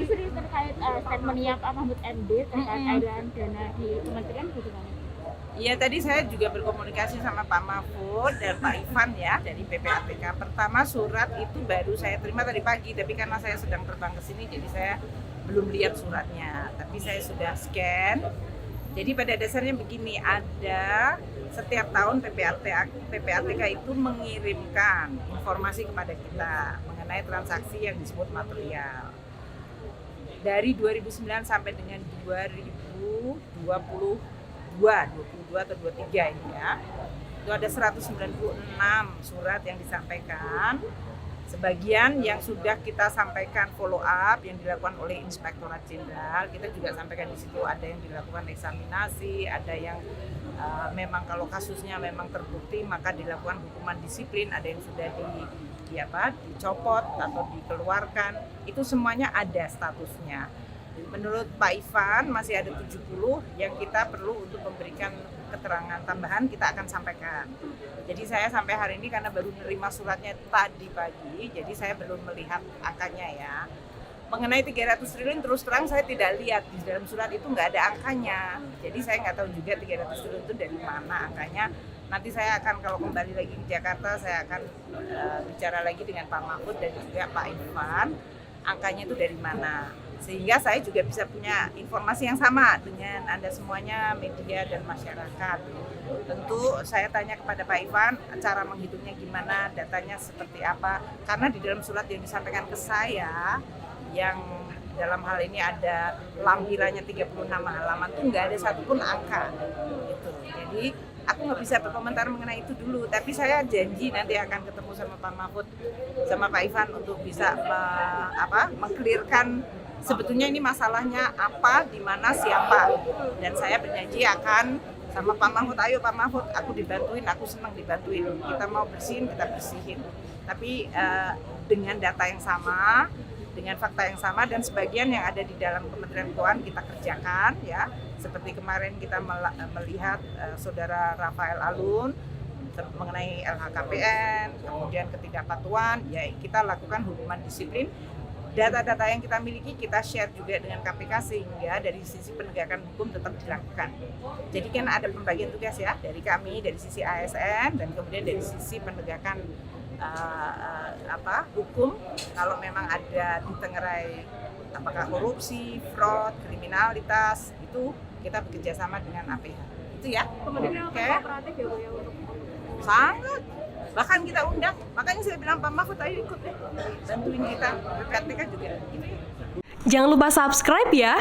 Justru terkait statementnya Pak Mahfud MD terkait aliran dana di kementerian bagaimana? Iya, tadi saya juga berkomunikasi sama Pak Mahfud dan Pak Ivan ya dari PPATK. Pertama surat itu baru saya terima tadi pagi, tapi karena saya sedang terbang ke sini jadi saya belum lihat suratnya. Tapi saya sudah scan. Jadi pada dasarnya begini, ada setiap tahun PPATK itu mengirimkan informasi kepada kita mengenai transaksi yang disebut material. Dari 2009 sampai dengan 2022 atau 23 ini ya, itu ada 196 surat yang disampaikan. Sebagian yang sudah kita sampaikan follow up yang dilakukan oleh Inspektorat Jenderal, kita juga sampaikan di situ ada yang dilakukan eksaminasi, ada yang memang kalau kasusnya memang terbukti maka dilakukan hukuman disiplin, ada yang sudah dicopot atau dikeluarkan, itu semuanya ada statusnya. Menurut Pak Ivan masih ada 70 yang kita perlu untuk memberikan keterangan tambahan, kita akan sampaikan. Jadi saya sampai hari ini karena baru menerima suratnya tadi pagi, jadi saya belum melihat angkanya ya. Mengenai 300 triliun terus terang saya tidak lihat, di dalam surat itu nggak ada angkanya. Jadi saya nggak tahu juga 300 triliun itu dari mana angkanya. Nanti saya akan kalau kembali lagi ke Jakarta, saya akan bicara lagi dengan Pak Mahfud dan juga Pak Ivan, angkanya itu dari mana. Sehingga saya juga bisa punya informasi yang sama dengan Anda semuanya, media dan masyarakat. Tentu saya tanya kepada Pak Ivan, cara menghitungnya gimana, datanya seperti apa. Karena di dalam surat yang disampaikan ke saya, yang dalam hal ini ada lampirannya 36 halaman, itu nggak ada satupun angka. Gitu. Jadi aku nggak bisa berkomentar mengenai itu dulu, tapi saya janji nanti akan ketemu sama Pak Mahfud, sama Pak Ivan untuk bisa meng-clearkan sebetulnya ini masalahnya apa, di mana, siapa. Dan saya berjanji akan sama Pak Mahfud, ayo Pak Mahfud, aku dibantuin, aku senang dibantuin. Kita mau bersihin, kita bersihin. Tapi dengan data yang sama, dengan fakta yang sama, dan sebagian yang ada di dalam Kementerian Keuangan kita kerjakan ya. Seperti kemarin kita melihat saudara Rafael Alun mengenai LHKPN, kemudian ketidakpatuhan, ya kita lakukan hukuman disiplin. Data-data yang kita miliki kita share juga dengan KPK sehingga dari sisi penegakan hukum tetap dilakukan. Jadi kan ada pembagian tugas ya dari kami, dari sisi ASN dan kemudian dari sisi penegakan hukum. Kalau memang ada ditengerai apakah korupsi, fraud, kriminalitas, itu kita bekerja sama dengan APH. Itu ya. Kemudian kooperatif ya Bu ya untuk sangat. Bahkan kita undang, makanya saya bilang Pak Mahfud ayo ikut deh, bantuin kita, PPATK juga. Jangan lupa subscribe ya.